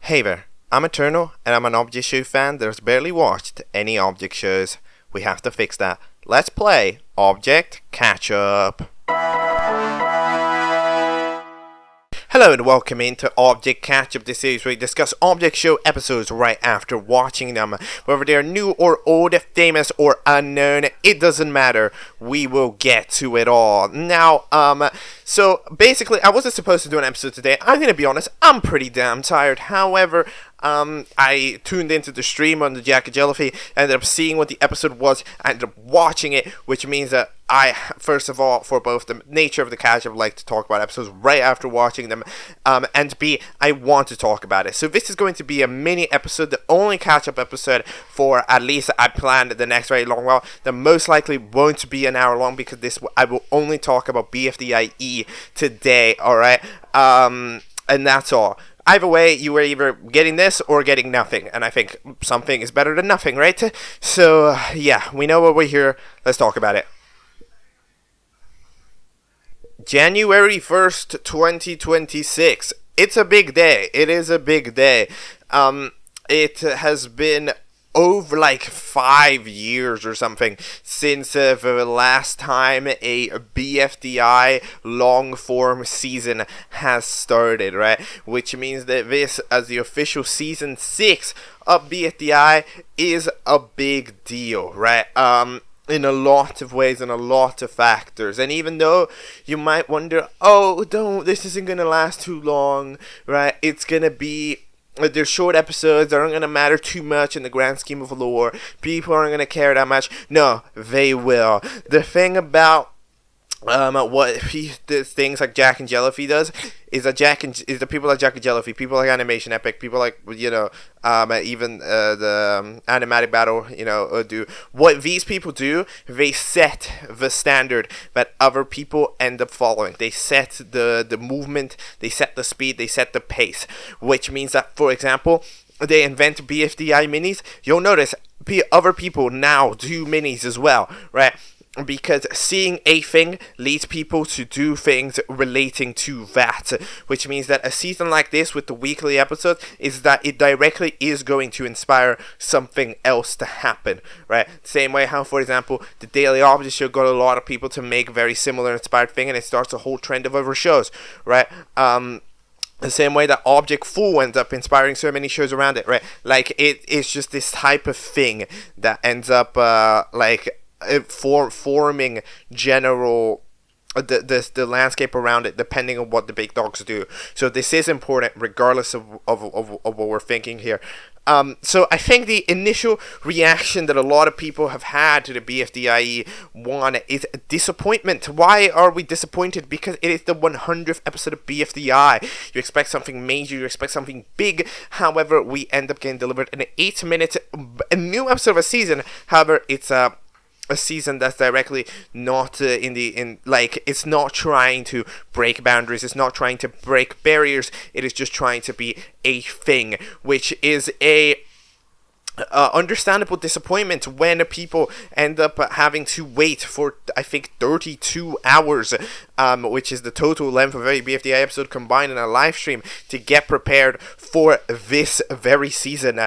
Hey there, I'm Eternal, and I'm an Object Show fan that's barely watched any Object shows. We have to fix that. Let's play Object Catchup. Hello and welcome into Object Catchup, the series where we discuss Object Show episodes right after watching them. Whether they are new or old, famous or unknown, it doesn't matter. We will get to it all. Now, so basically, I wasn't supposed to do an episode today. I'm gonna be honest, I'm pretty damn tired. However, I tuned into the stream on the Jack and Jellyfy, ended up seeing what the episode was, ended up watching it, which means that I, first of all, for both the nature of the catch-up, like to talk about episodes right after watching them, and B, I want to talk about it. So this is going to be a mini episode, the only catch-up episode for at least I planned the next very long while. That most likely won't be an hour long because I will only talk about BFDIE today, alright? And that's all. Either way, you were either getting this or getting nothing, and I think something is better than nothing, right? So, yeah, we know what we're here. Let's talk about it. January 1st, 2026. It's a big day. It is a big day. It has been over like 5 years or something since the last time a BFDI long form season has started, right? Which means that this, as the official season 6 of BFDI, is a big deal, right? In a lot of ways and a lot of factors. And even though you might wonder, this isn't gonna last too long, right? It's gonna be, they're short episodes, they aren't going to matter too much in the grand scheme of lore. People aren't going to care that much. No, they will. The thing about the things like Jack and Jellyfy does is that the people like Jack and Jellyfy, people like Animation Epic, people like even the Animatic Battle, do what these people do. They set the standard that other people end up following. They set the movement, they set the speed, they set the pace, which means that, for example, they invent BFDI minis. You'll notice other people now do minis as well, right? Because seeing a thing leads people to do things relating to that, which means that a season like this with the weekly episodes is that it directly is going to inspire something else to happen, right? Same way how, for example, the Daily Object Show got a lot of people to make very similar inspired thing, and it starts a whole trend of other shows, right? The same way that Object Full ends up inspiring so many shows around it, right? Like, it's just this type of thing that ends up, forming general the landscape around it, depending on what the big dogs do. So this is important regardless of what we're thinking here. So I think the initial reaction that a lot of people have had to the BFDIE one is disappointment. Why are we disappointed? Because it is the 100th episode of BFDI. You expect something major, you expect something big. However, we end up getting delivered an 8-minute new episode of a season. However, it's a season that's directly not it's not trying to break boundaries, it's not trying to break barriers, it is just trying to be a thing, which is a understandable disappointment when people end up having to wait for, I think, 32 hours, which is the total length of every BFDI episode combined in a live stream, to get prepared for this very season.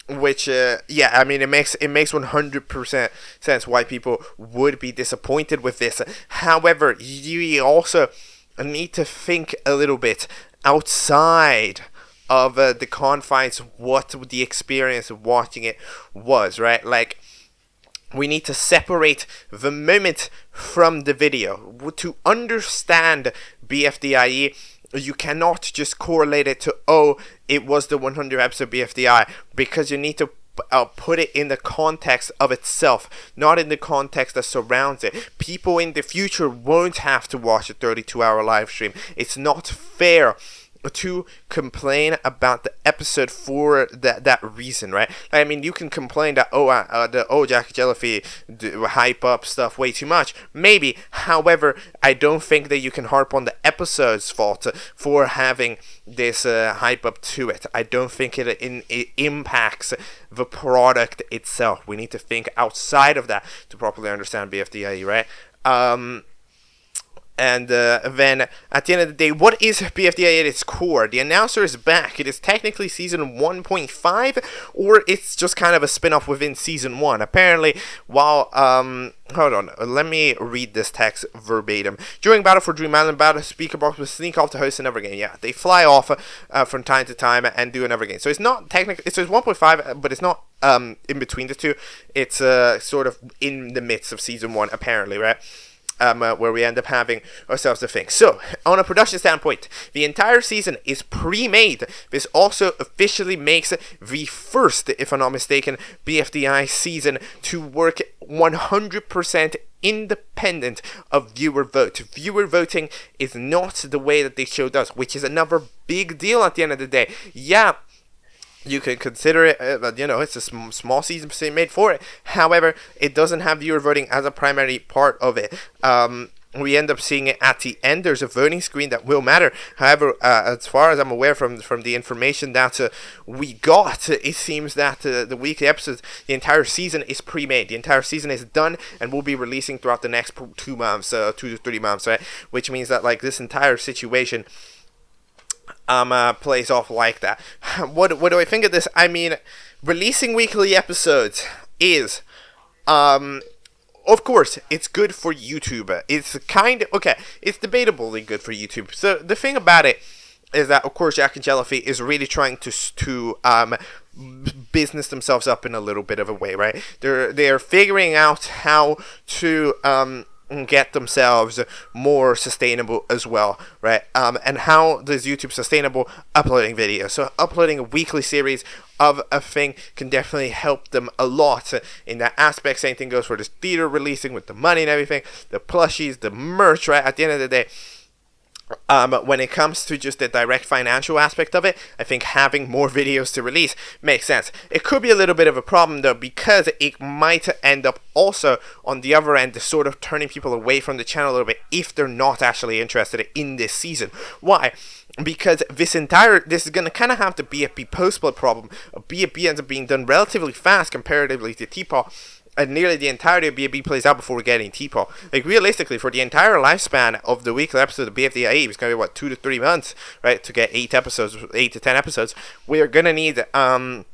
Which, it makes 100% sense why people would be disappointed with this. However, you also need to think a little bit outside of the confines of what the experience of watching it was, right? Like, we need to separate the moment from the video. To understand BFDIE, you cannot just correlate it to, it was the 100th episode of BFDI, because you need to put it in the context of itself, not in the context that surrounds it. People in the future won't have to watch a 32-hour live stream. It's not fair to complain about the episode for that reason, right? I mean, you can complain that Jack and Jellyfy hype up stuff way too much, maybe. However, I don't think that you can harp on the episode's fault for having this hype up to it. I don't think it impacts the product itself. We need to think outside of that to properly understand BFDIE, right? And then, at the end of the day, what is BFDI at its core? The announcer is back. It is technically season 1.5, or it's just kind of a spin-off within season 1. Apparently, while, hold on, let me read this text verbatim. During Battle for Dream Island, Battle Speaker Box will sneak off the host in every game. Yeah, they fly off from time to time and do another game. So it's not technically, it says 1.5, but it's not in between the two. It's sort of in the midst of season 1, apparently, right? Where we end up having ourselves a thing. So, on a production standpoint, the entire season is pre-made. This also officially makes the first, if I'm not mistaken, BFDI season to work 100% independent of viewer vote. Viewer voting is not the way that this show does, which is another big deal at the end of the day. Yeah, you can consider it, it's a small season made for it. However, it doesn't have viewer voting as a primary part of it. We end up seeing it at the end. There's a voting screen that will matter. However, as far as I'm aware from the information that we got, it seems that the weekly episodes, the entire season is pre-made. The entire season is done and will be releasing throughout the next 2 months, 2 to 3 months, right? Which means that like this entire situation plays off like that. What do I think of this? I mean, releasing weekly episodes is, of course, it's good for YouTube. It's it's debatably good for YouTube. So the thing about it is that, of course, Jack and Jellyfy is really trying to business themselves up in a little bit of a way, right? They're figuring out how to get themselves more sustainable as well, right? And how does YouTube sustainable? Uploading videos. So uploading a weekly series of a thing can definitely help them a lot in that aspect. Same thing goes for this theater releasing with the money and everything, the plushies, the merch, right? At the end of the day, when it comes to just the direct financial aspect of it, I think having more videos to release makes sense. It could be a little bit of a problem though, because it might end up also on the other end sort of turning people away from the channel a little bit if they're not actually interested in this season. Why? Because this is going to kind of have the BFB post-blood problem. BFB ends up being done relatively fast comparatively to Teapot, and nearly the entirety of BFB plays out before getting Teapot. Like, realistically, for the entire lifespan of the weekly episode of BFDIE, it's going to be, 2 to 3 months, right, to get 8 to 10 episodes. We're going to need, the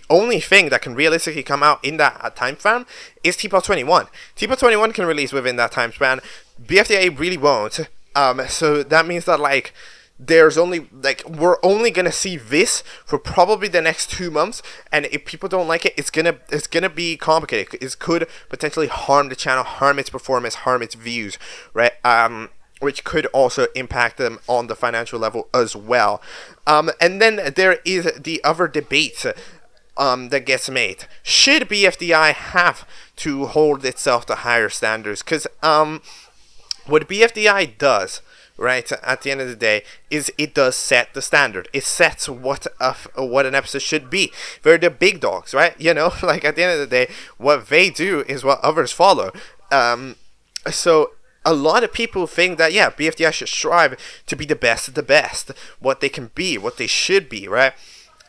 only thing that can realistically come out in that time span is Teapot 21. Teapot 21 can release within that time span. BFDIE really won't. So that means that, there's only we're only gonna see this for probably the next 2 months, and if people don't like it, it's gonna be complicated. It could potentially harm the channel, harm its performance, harm its views, right? Which could also impact them on the financial level as well. And then there is the other debate that gets made. Should BFDI have to hold itself to higher standards? Because what BFDI does, right, at the end of the day, is it does set the standard. It sets what an episode should be. They're the big dogs, right? At the end of the day, what they do is what others follow. So a lot of people think that, BFDI should strive to be the best of the best, what they can be, what they should be, right?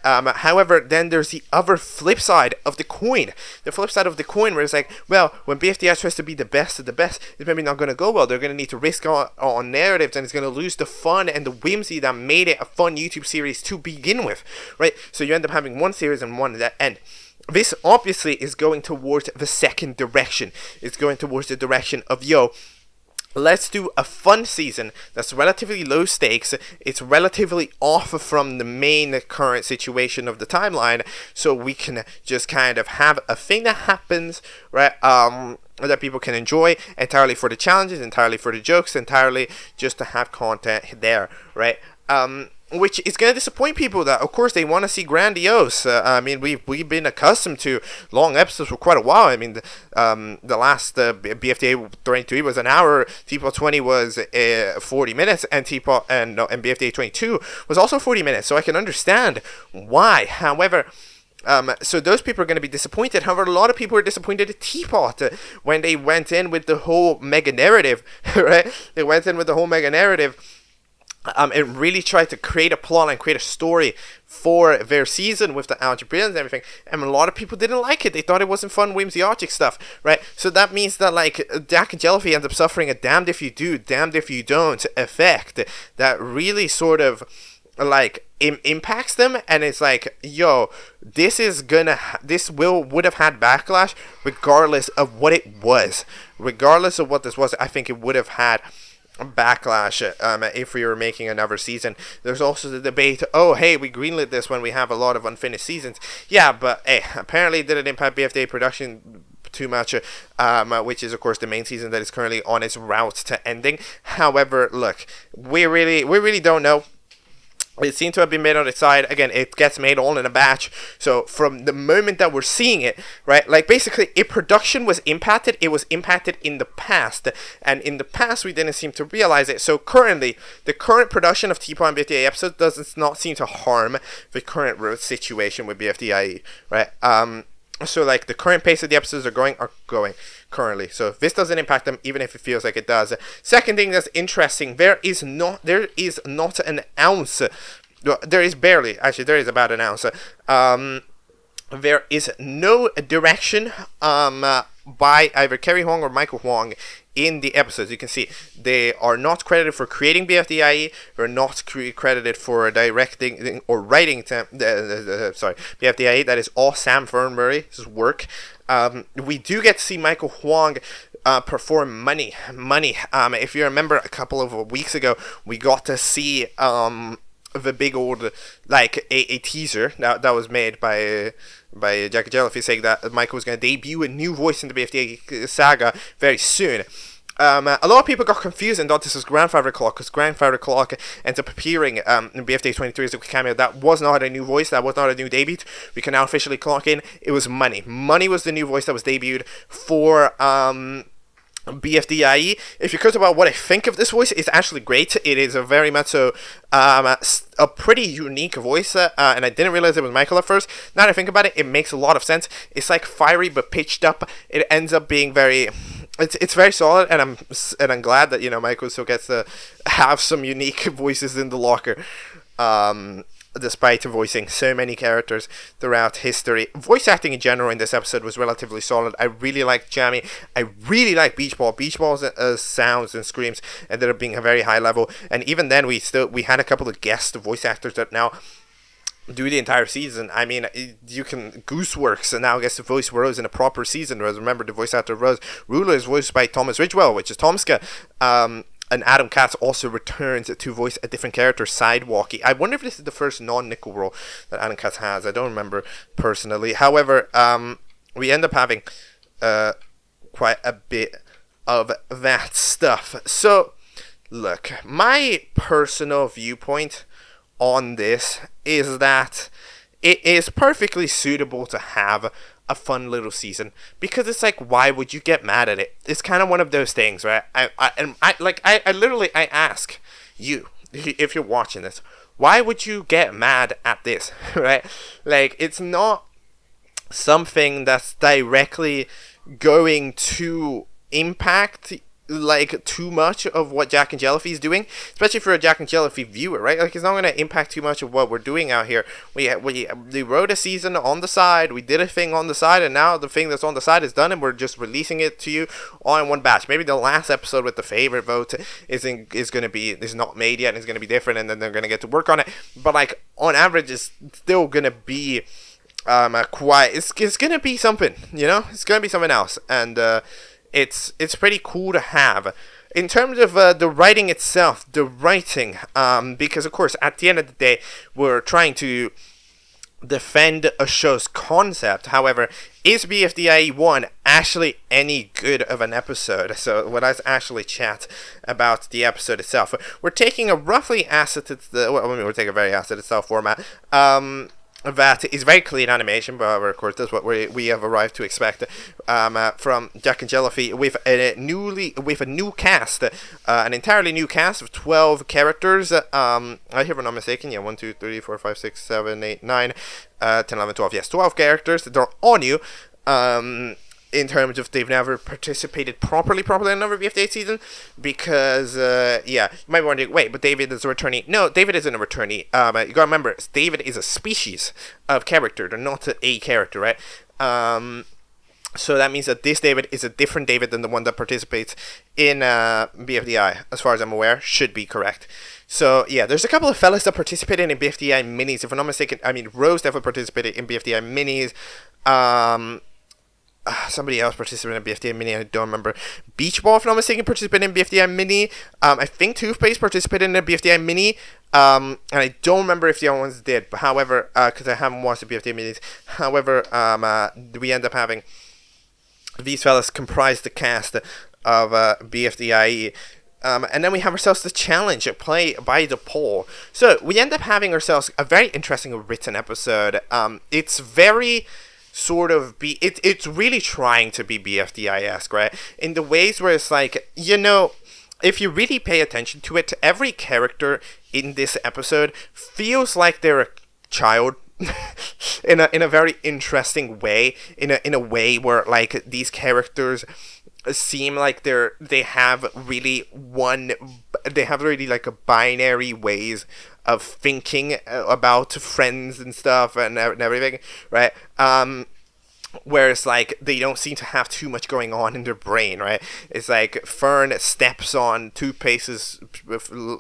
However, then there's the other flip side of the coin. The flip side of the coin where it's when BFDI tries to be the best of the best, it's maybe not going to go well. They're going to need to risk on narratives, and it's going to lose the fun and the whimsy that made it a fun YouTube series to begin with, right? So you end up having one series and one that end. This obviously is going towards the second direction. It's going towards the direction of, let's do a fun season that's relatively low stakes. It's relatively off from the main current situation of the timeline, so we can just kind of have a thing that happens, right? That people can enjoy entirely for the challenges, entirely for the jokes, entirely just to have content there, right? Which is going to disappoint people that, of course, they want to see grandiose. We've been accustomed to long episodes for quite a while. The last BFDA 23 was an hour, Teapot 20 was 40 minutes, and BFDA 22 was also 40 minutes. So I can understand why. However, so those people are going to be disappointed. However, a lot of people are disappointed at Teapot when they went in with the whole mega narrative, right? They went in with the whole mega narrative It really tried to create a plot and create a story for their season with the algebra and everything, and a lot of people didn't like it. They thought it wasn't fun, whimsy stuff, right? So that means that like Jack and Jellyfy end up suffering a damned if you do, damned if you don't effect that really sort of like impacts them, and it's like, yo, this would have had backlash regardless of what it was, regardless of what this was. I think it would have had backlash if we were making another season. There's also the debate, oh hey, we greenlit this when we have a lot of unfinished seasons. Yeah, but hey, apparently it didn't impact BFDI production too much, which is of course the main season that is currently on its route to ending. However, look, we really don't know. It seemed to have been made on its side. Again, it gets made all in a batch. So from the moment that we're seeing it, right, like basically if production was impacted, it was impacted in the past. And in the past, we didn't seem to realize it. So currently, the current production of T-Pod and BFDI episodes does not seem to harm the current road situation with BFDIE, right? So like the current pace of the episodes are going currently. So this doesn't impact them, even if it feels like it does. Second thing that's interesting, there is not an ounce. There is about an ounce. There is no direction by either Kerry Huang or Michael Huang in the episodes. You can see they are not credited for creating BFDIE. They're not credited for directing or writing BFDIE. That is all Sam Fernmurray's work. We do get to see Michael Huang perform Money. If you remember, a couple of weeks ago, we got to see the big old, like, a teaser that was made by Jack and Jellyfy saying that Michael was going to debut a new voice in the BFDI saga very soon. A lot of people got confused and thought this was Grandfather Clock, because Grandfather Clock ends up appearing in BFDI 23 as a cameo. That was not a new voice, that was not a new debut. We can now officially clock in. It was Money. Money was the new voice that was debuted for BFDIE. If you're curious about what I think of this voice, it's actually great. It is a very much so a pretty unique voice, and I didn't realize it was Michael at first. Now that I think about it, it makes a lot of sense. It's like fiery but pitched up. It ends up being very... It's very solid, and I'm glad that, you know, Michael still gets to have some unique voices in the locker, despite voicing so many characters throughout history. Voice acting in general in this episode was relatively solid. I really liked Jamie. I really like Beach Ball. Beach Ball's sounds and screams ended up being a very high level, and even then we had a couple of guest voice actors that now do the entire season. I mean, you can... Gooseworks now gets to voice Rose in a proper season. Remember, the voice actor Rose Ruler is voiced by Thomas Ridgewell, which is Tomska. And Adam Katz also returns to voice a different character, Sidewalkie. I wonder if this is the first non-nickel role that Adam Katz has. I don't remember personally. However, we end up having quite a bit of that stuff. So, look, my personal viewpoint on this is that it is perfectly suitable to have a fun little season, because it's like, why would you get mad at it? It's kind of one of those things, right? I literally ask you, if you're watching this, why would you get mad at this, right? Like, it's not something that's directly going to impact like too much of what Jack and Jellyfy is doing, especially for a Jack and Jellyfy viewer, right? Like, it's not going to impact too much of what we're doing out here. We wrote a season on the side, we did a thing on the side, and now the thing that's on the side is done, and we're just releasing it to you all in one batch. Maybe the last episode with the favorite vote is not made yet, and it's going to be different, and then they're going to get to work on it. But like, on average, it's still going to be it's going to be something, you know? It's going to be something else, and it's pretty cool to have. In terms of the writing itself, because of course at the end of the day we're trying to defend a show's concept. However, is BFDIE 1 actually any good of an episode? So let's actually chat about the episode itself. We're taking a roughly we're taking a very asset itself format. That is very clean animation, but of course that's what we have arrived to expect from Jack and Jellyfy with a new cast, an entirely new cast of 12 characters. If I'm not mistaken, 1, 2, 3, 4, 5, 6, 7, 8, 9, 10, 11, 12. Yes, 12 characters. They're all new. in terms of they've never participated properly in another BFDI season, because you might be wondering, wait, but David is a returnee. No, David isn't a returnee. You gotta remember, David is a species of character. They're not a character, right? So that means that this David is a different David than the one that participates in BFDI, as far as I'm aware. Should be correct. So, yeah, there's a couple of fellas that participated in BFDI minis. If I'm not mistaken, I mean, Rose definitely participated in BFDI minis. Somebody else participated in BFDI mini, I don't remember. Beach Ball, if I'm not mistaken, participated in BFDI mini. I think Toothpaste participated in the BFDI mini. And I don't remember if the other ones did. But however, because I haven't watched the BFDI minis. However, we end up having these fellas comprise the cast of BFDIE. And then we have ourselves the challenge, play by the poll. So we end up having ourselves a very interesting written episode. It's very sort of it's really trying to be BFDI-esque, right? In the ways where it's like, you know, if you really pay attention to it, every character in this episode feels like they're a child. in a very interesting way, in a way where like these characters seem like they have really like a binary ways of thinking about friends and stuff and everything, right? Whereas, like, they don't seem to have too much going on in their brain, right? It's like Fern steps on Toothpaste's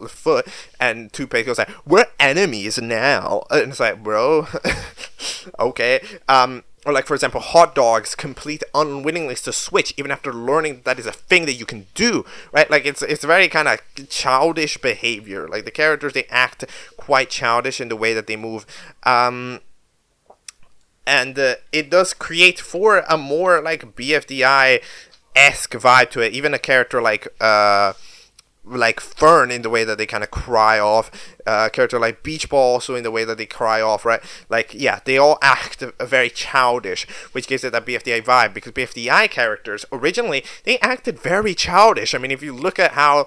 foot, and Toothpaste goes like, "We're enemies now." And it's like, bro, okay. Or like, for example, Hot Dog's complete unwillingness to switch, even after learning that is a thing that you can do, right? Like, it's very kind of childish behavior. Like, the characters, they act quite childish in the way that they move. And it does create for a more like BFDI-esque vibe to it. Even a character like Fern in the way that they kind of cry off. A character like Beach Ball also in the way that they cry off, right? Like, yeah, they all act very childish, which gives it that BFDI vibe. Because BFDI characters, originally, they acted very childish. I mean, if you look at how...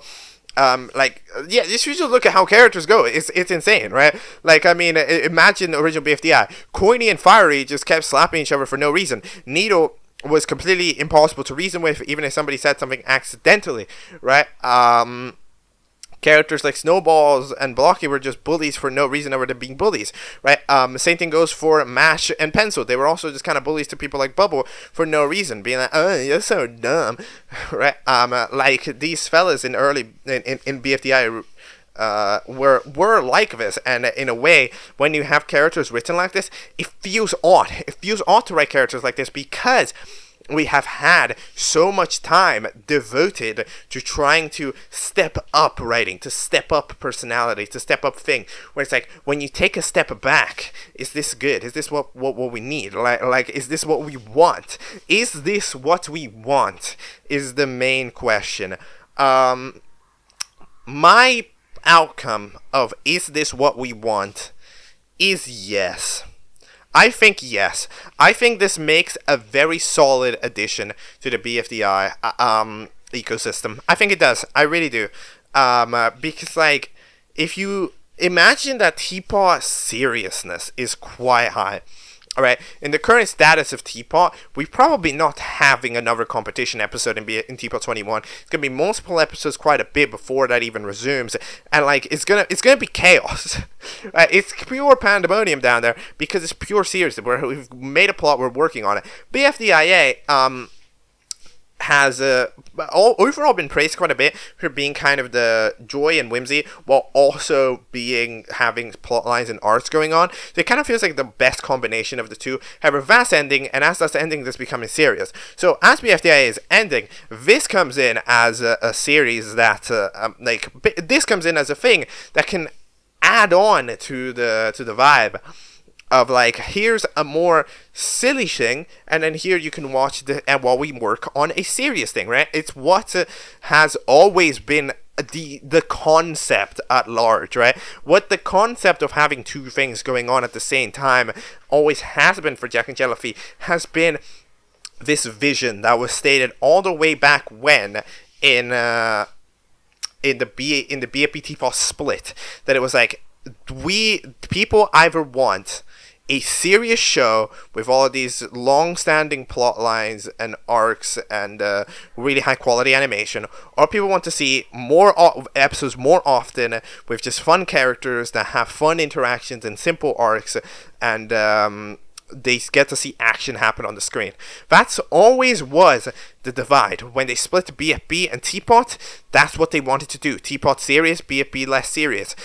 just you just look at how characters go. It's insane, right? Like, I mean, imagine the original BFDI. Coiny and Fiery just kept slapping each other for no reason. Needle was completely impossible to reason with, even if somebody said something accidentally, right? Characters like Snowballs and Blocky were just bullies for no reason other than being bullies, right? Same thing goes for Mash and Pencil. They were also just kind of bullies to people like Bubble for no reason, being like, "Oh, you're so dumb," right? Like these fellas in BFDI were like this, and in a way, when you have characters written like this, it feels odd. It feels odd to write characters like this because we have had so much time devoted to trying to step up writing, to step up personality, to step up thing. Where it's like, when you take a step back, is this good? Is this what we need? Like, is this what we want? Is this what we want? Is the main question. My outcome of is this what we want is yes. I think yes. I think this makes a very solid addition to the BFDI ecosystem. I think it does. I really do. Because, like, if you imagine that Teapot seriousness is quite high. Alright, in the current status of Teapot, we're probably not having another competition episode in Teapot 21. It's gonna be multiple episodes quite a bit before that even resumes, and like it's gonna be chaos. Right? It's pure pandemonium down there because it's pure series. We've made a plot, we're working on it. BFDIA has overall been praised quite a bit for being kind of the joy and whimsy while also having plot lines and arcs going on. So it kind of feels like the best combination of the two. Have a vast ending, and as that's ending, this becoming serious. So as BFDI is ending, this comes in as a series that this comes in as a thing that can add on to the vibe of like, here's a more silly thing, and then here you can watch while we work on a serious thing, right? It's what has always been the concept at large, right? What the concept of having two things going on at the same time always has been for Jack and Jellyfy has been this vision that was stated all the way back when in the BFP Teapot split, that it was like, people either want a serious show with all of these long-standing plot lines and arcs and really high-quality animation, or people want to see more episodes more often with just fun characters that have fun interactions and simple arcs, and they get to see action happen on the screen. That's always was the divide. When they split BFB and Teapot, that's what they wanted to do. Teapot serious, BFB less serious.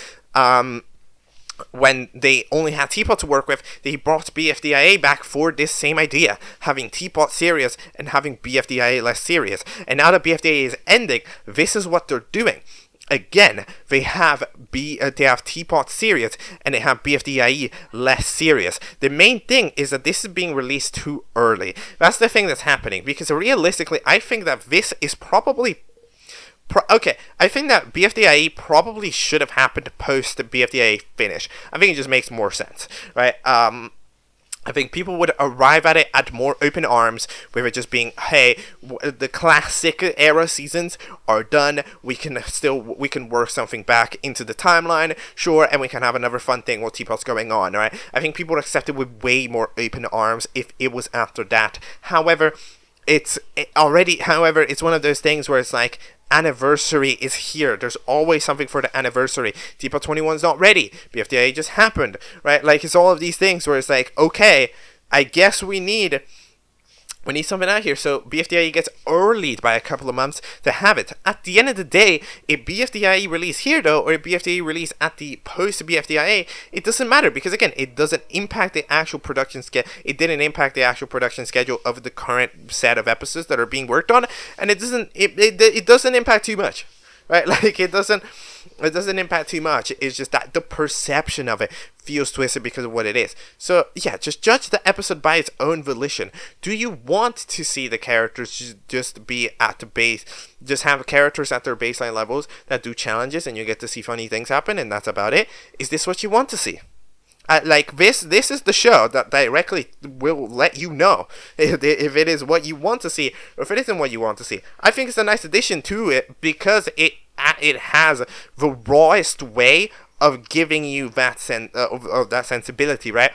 When they only had Teapot to work with, they brought BFDIA back for this same idea, having Teapot serious and having BFDIA less serious. And now that BFDIA is ending, this is what they're doing. Again, they have Teapot serious and they have BFDIE less serious. The main thing is that this is being released too early. That's the thing that's happening, because realistically, I think that this is probably I think that BFDIE probably should have happened post the BFDIA finish. I think it just makes more sense, right? I think people would arrive at it at more open arms, with it just being, hey, the classic era seasons are done. We can work something back into the timeline, sure, and we can have another fun thing while Teapot's going on, right? I think people would accept it with way more open arms if it was after that. However, it's one of those things where it's like, anniversary is here. There's always something for the anniversary. Teapot 21's not ready. BFDIA just happened, right? Like, it's all of these things where it's like, okay, I guess we need something out here. So BFDIE gets earlied by a couple of months to have it. At the end of the day, a BFDIE release here though, or a BFDIE release at the post BFDIA, it doesn't matter, because again, it doesn't impact the actual production schedule. It didn't impact the actual production schedule of the current set of episodes that are being worked on, and it doesn't impact too much. Right, like it doesn't impact too much. It's just that the perception of it feels twisted because of what it is. So yeah, just judge the episode by its own volition. Do you want to see the characters just be at the base, just have characters at their baseline levels that do challenges and you get to see funny things happen and that's about it? Is this what you want to see? Like this is the show that directly will let you know if it is what you want to see or if it isn't what you want to see. I think it's a nice addition to it because it has the rawest way of giving you that of that sensibility, right?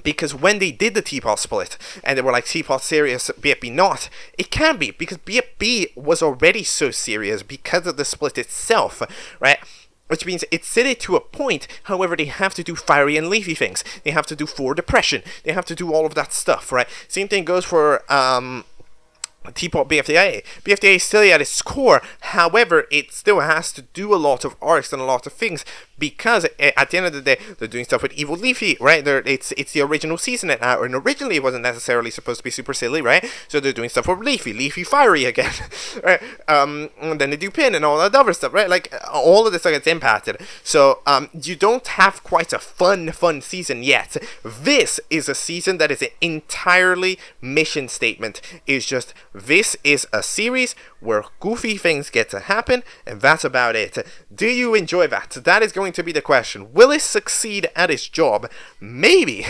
Because when they did the Teapot split and they were like Teapot serious, BFB not, it can be because BFB was already so serious because of the split itself, right? Which means it's silly to a point. However, they have to do fiery and leafy things. They have to do 4 depression. They have to do all of that stuff, right? Same thing goes for Teapot BFDIA. BFDIA is still at its core. However, it still has to do a lot of arcs and a lot of things because at the end of the day, they're doing stuff with Evil Leafy, right? It's the original season now, and originally it wasn't necessarily supposed to be super silly, right? So they're doing stuff with Leafy Fiery again, right? And then they do Pin and all that other stuff, right? Like all of this stuff gets impacted. So you don't have quite a fun season yet. This is a season that is an entirely mission statement. It's just, this is a series where goofy things get to happen, and that's about it. Do you enjoy that? That is going to be the question. Will it succeed at its job? Maybe.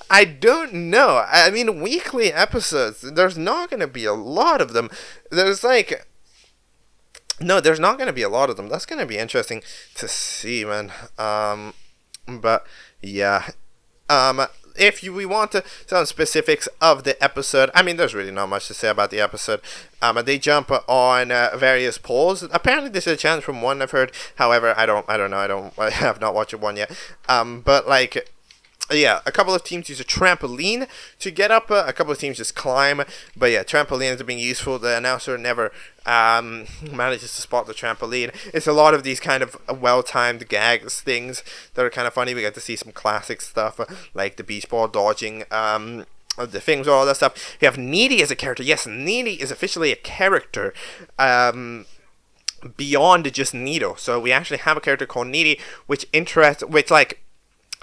I don't know. I mean, weekly episodes, there's not going to be a lot of them. There's not going to be a lot of them. That's going to be interesting to see, man. But yeah. If we want some specifics of the episode, I mean, there's really not much to say about the episode. They jump on various polls. Apparently, this is a challenge from one I've heard. However, I have not watched one yet. But like, yeah, a couple of teams use a trampoline to get up. A couple of teams just climb. But yeah, trampoline is being useful. The announcer never manages to spot the trampoline. It's a lot of these kind of well-timed gags things that are kind of funny. We get to see some classic stuff like the beach ball dodging. The things, all that stuff. We have Needy as a character. Yes, Needy is officially a character. Beyond just Needle. So we actually have a character called Needy, which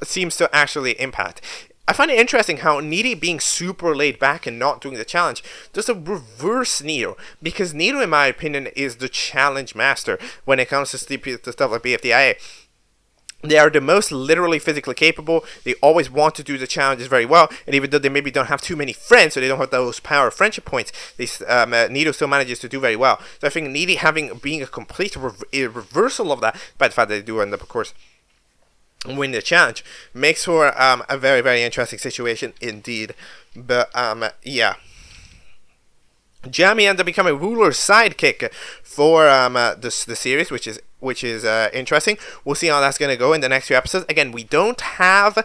seems to actually impact. I find it interesting how Needy being super laid back and not doing the challenge does a reverse Needle, because Needle, in my opinion, is the challenge master when it comes to stuff like BFDIA. They are the most literally physically capable. They always want to do the challenges very well, and even though they maybe don't have too many friends, so they don't have those power of friendship points, Needle still manages to do very well. So I think Needy being a complete reversal of that, by the fact that they do end up, of course, win the challenge. Makes for a very, very interesting situation indeed. But yeah. Jamie ends up becoming Ruler's sidekick for the series, which is interesting. We'll see how that's going to go in the next few episodes. Again, we don't have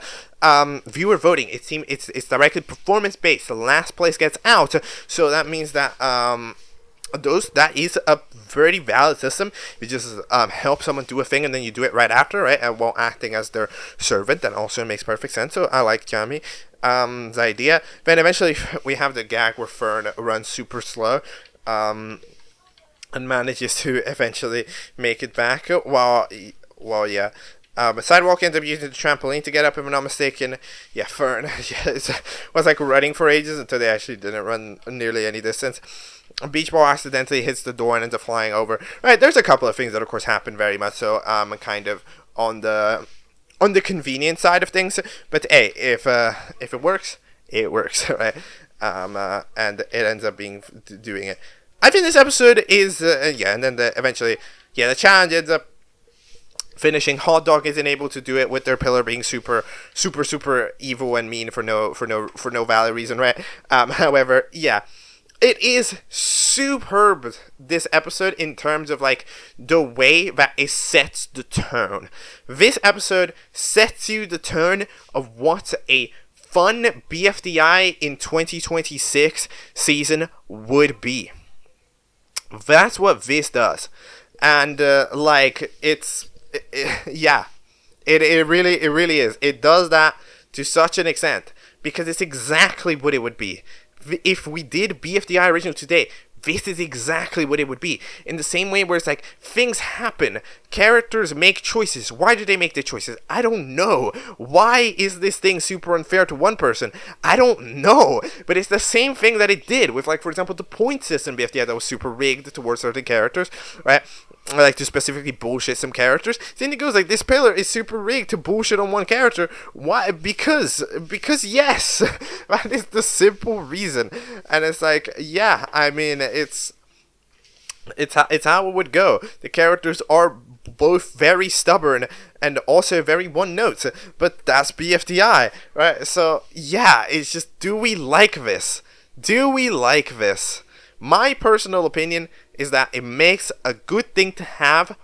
viewer voting. It's directly performance based. The last place gets out, so that means that that is a very valid system. You just help someone do a thing and then you do it right after, right? And while acting as their servant, that also makes perfect sense. So I like Jamie. The idea. Then eventually we have the gag where Fern runs super slow and manages to eventually make it back while Sidewalk ends up using the trampoline to get up, if I'm not mistaken. Yeah, Fern was like running for ages until they actually didn't run nearly any distance. A beach ball accidentally hits the door and ends up flying over. Right, there's a couple of things that of course happen very much so kind of on the convenient side of things, but hey, if it works, it works, right? And it ends up doing it. I think this episode is and then eventually the challenge ends up finishing. Hot Dog isn't able to do it with their pillar being super evil and mean for no valid reason, right? However, yeah. It is superb, this episode, in terms of like the way that it sets the tone. This episode sets you the tone of what a fun BFDI in 2026 season would be. That's what this does. And it really is. It does that to such an extent because it's exactly what it would be. If we did BFDI original today, this is exactly what it would be. In the same way where it's like, things happen. Characters make choices. Why do they make the choices? I don't know. Why is this thing super unfair to one person? I don't know. But it's the same thing that it did with, like, for example, the point system BFDI that was super rigged towards certain characters, right? Like to specifically bullshit some characters. Then it goes like, this pillar is super rigged to bullshit on one character. Why? Because yes, that is the simple reason. And it's like, yeah, I mean, it's how it would go. The characters are both very stubborn and also very one note, but that's BFDI, right? So yeah, it's just, do we like this? Do we like this? My personal opinion is that it makes a good thing to have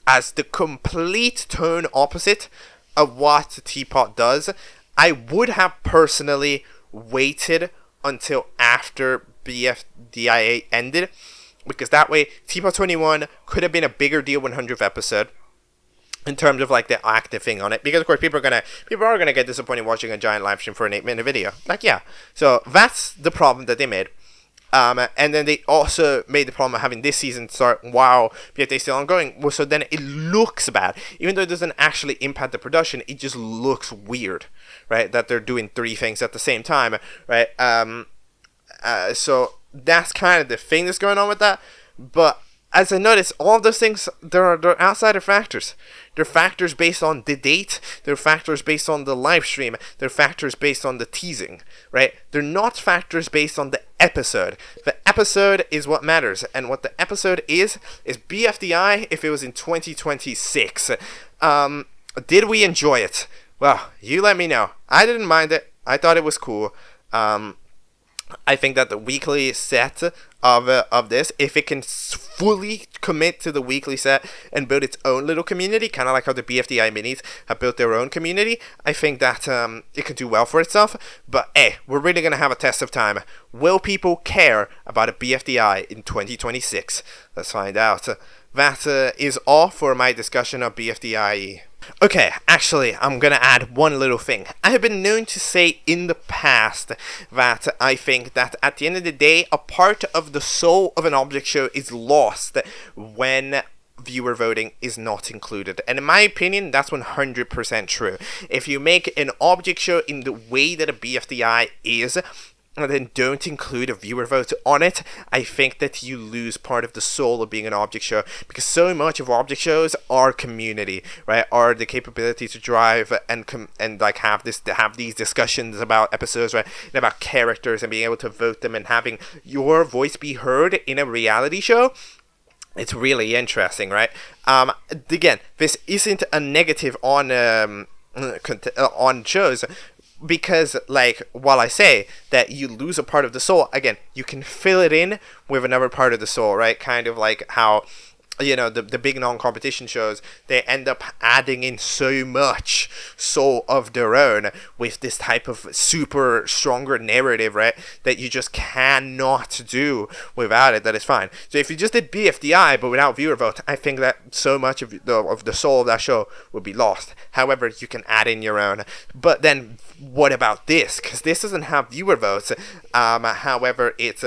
as the complete tone opposite of what Teapot does. I would have personally waited until after BFDIE ended, because that way Teapot 21 could have been a bigger deal 100th episode in terms of like the active thing on it, because of course people are gonna get disappointed watching a giant live stream for an 8-minute video. Like, yeah, so that's the problem that they made. And then they also made the problem of having this season start while BFDI is still ongoing. Well, so then it looks bad. Even though it doesn't actually impact the production, it just looks weird, right? That they're doing 3 things at the same time, right? So that's kind of the thing that's going on with that. But as I noticed, all of those things, they're outsider factors. They're factors based on the date. They're factors based on the live stream. They're factors based on the teasing, right? They're not factors based on the episode. The episode is what matters. And what the episode is BFDI if it was in 2026. Did we enjoy it? Well, you let me know. I didn't mind it. I thought it was cool. I think that the weekly set of this, if it can fully commit to the weekly set and build its own little community, kind of like how the BFDI minis have built their own community, I think that it can do well for itself. But hey, we're really going to have a test of time. Will people care about a BFDI in 2026? Let's find out. That is all for my discussion of BFDIE. Okay, actually, I'm gonna add one little thing. I have been known to say in the past that I think that at the end of the day, a part of the soul of an object show is lost when viewer voting is not included. And in my opinion, that's 100% true. If you make an object show in the way that a BFDI is, and then don't include a viewer vote on it, I think that you lose part of the soul of being an object show, because so much of object shows are community, right? Are the capability to drive and like have these discussions about episodes, right? And about characters and being able to vote them and having your voice be heard in a reality show. It's really interesting, right? Again, this isn't a negative on on shows. Because, like, while I say that you lose a part of the soul, again, you can fill it in with another part of the soul, right? Kind of like how, you know, the big non-competition shows, they end up adding in so much soul of their own with this type of super stronger narrative, right, that you just cannot do without it. That is fine. So if you just did BFDI but without viewer vote, I think that so much of the soul of that show would be lost. However, you can add in your own. But then what about this? Because this doesn't have viewer votes. However, it's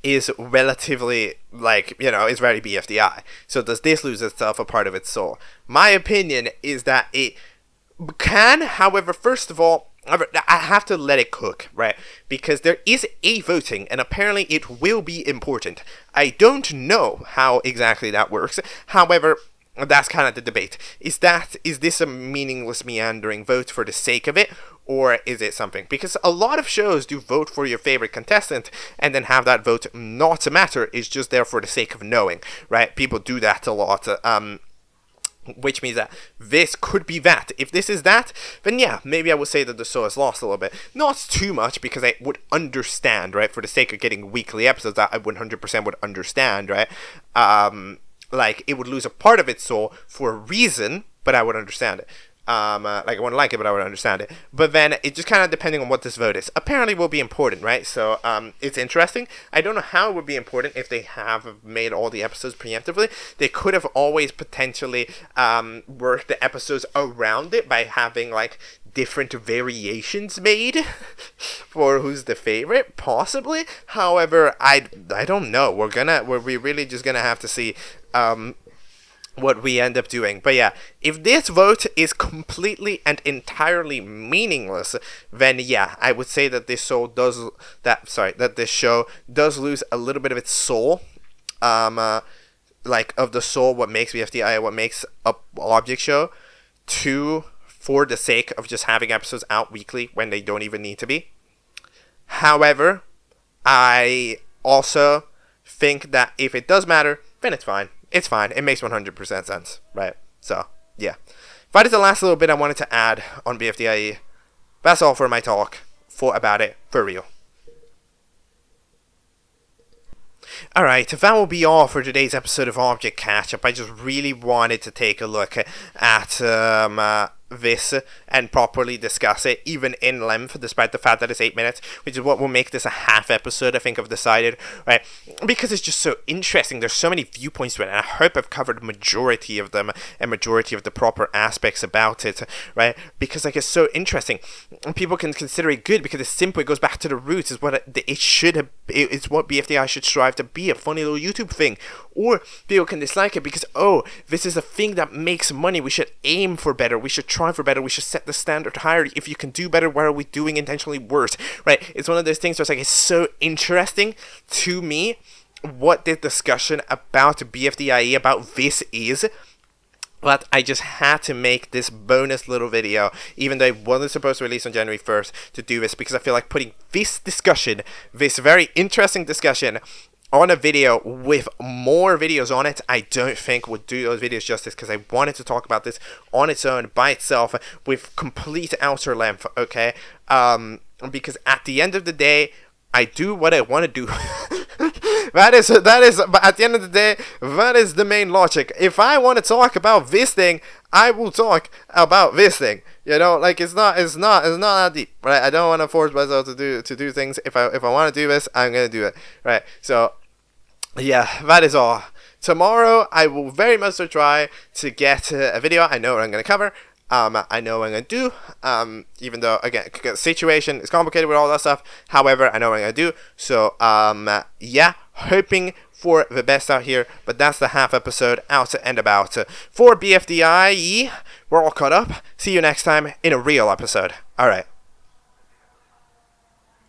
is relatively, like, you know, it's very BFDI. So does this lose itself a part of its soul? My opinion is that it can. However, first of all, I have to let it cook, right? Because there is a voting, and apparently it will be important. I don't know how exactly that works. However, that's kind of the debate. Is this a meaningless meandering vote for the sake of it? Or is it something? Because a lot of shows do vote for your favorite contestant and then have that vote not matter. It's just there for the sake of knowing, right? People do that a lot. Which means that this could be that. If this is that, then yeah, maybe I would say that the show has lost a little bit. Not too much, because I would understand, right? For the sake of getting weekly episodes, that I 100% would understand, right? Like, it would lose a part of its soul for a reason, but I would understand it. Like, I wouldn't like it, but I would understand it. But then, it just kind of depending on what this vote is. Apparently will be important, right? So, it's interesting. I don't know how it would be important if they have made all the episodes preemptively. They could have always potentially worked the episodes around it by having, like, different variations made for who's the favorite, possibly. However, I don't know. We're really just gonna have to see what we end up doing. But yeah, if this vote is completely and entirely meaningless, then yeah, I would say that this show does lose a little bit of its soul, like, of the soul, what makes BFDI, what makes a Object Show, for the sake of just having episodes out weekly when they don't even need to be. However, I also think that if it does matter, then it's fine. It's fine. It makes 100% sense, right? So, yeah. That is the last little bit I wanted to add on BFDIE. That's all for my talk about it, for real. Alright, that will be all for today's episode of Object Catchup. I just really wanted to take a look at this and properly discuss it, even in length, despite the fact that it's 8 minutes, which is what will make this a half episode, I think I've decided, right? Because it's just so interesting. There's so many viewpoints to it, and I hope I've covered majority of them and majority of the proper aspects about it, right? Because, like, it's so interesting. People can consider it good because it's simple. It goes back to the roots. It's what it should have. It's what BFDI should strive to be, a funny little YouTube thing. Or people can dislike it because, oh, this is a thing that makes money. We should aim for better. We should try for better. We should set the standard higher. If you can do better, why are we doing intentionally worse? Right? It's one of those things where it's like, it's so interesting to me what the discussion about BFDIE, about this is. But I just had to make this bonus little video, even though it wasn't supposed to release on January 1st, to do this, because I feel like putting this discussion, this very interesting discussion, on a video with more videos on it, I don't think would do those videos justice, because I wanted to talk about this on its own, by itself, with complete outer length, okay? Because at the end of the day, I do what I want to do. That is, but at the end of the day, that is the main logic. If I want to talk about this thing, I will talk about this thing. You know, like, it's not that deep, right? I don't want to force myself to do things. If I want to do this, I'm gonna do it, right? So, yeah, that is all. Tomorrow, I will very much so try to get a video. I know what I'm gonna cover. I know what I'm going to do, even though, again, the situation is complicated with all that stuff. However, I know what I'm going to do. So, yeah, hoping for the best out here. But that's the half episode out and about. For BFDIE, we're all caught up. See you next time in a real episode. Alright.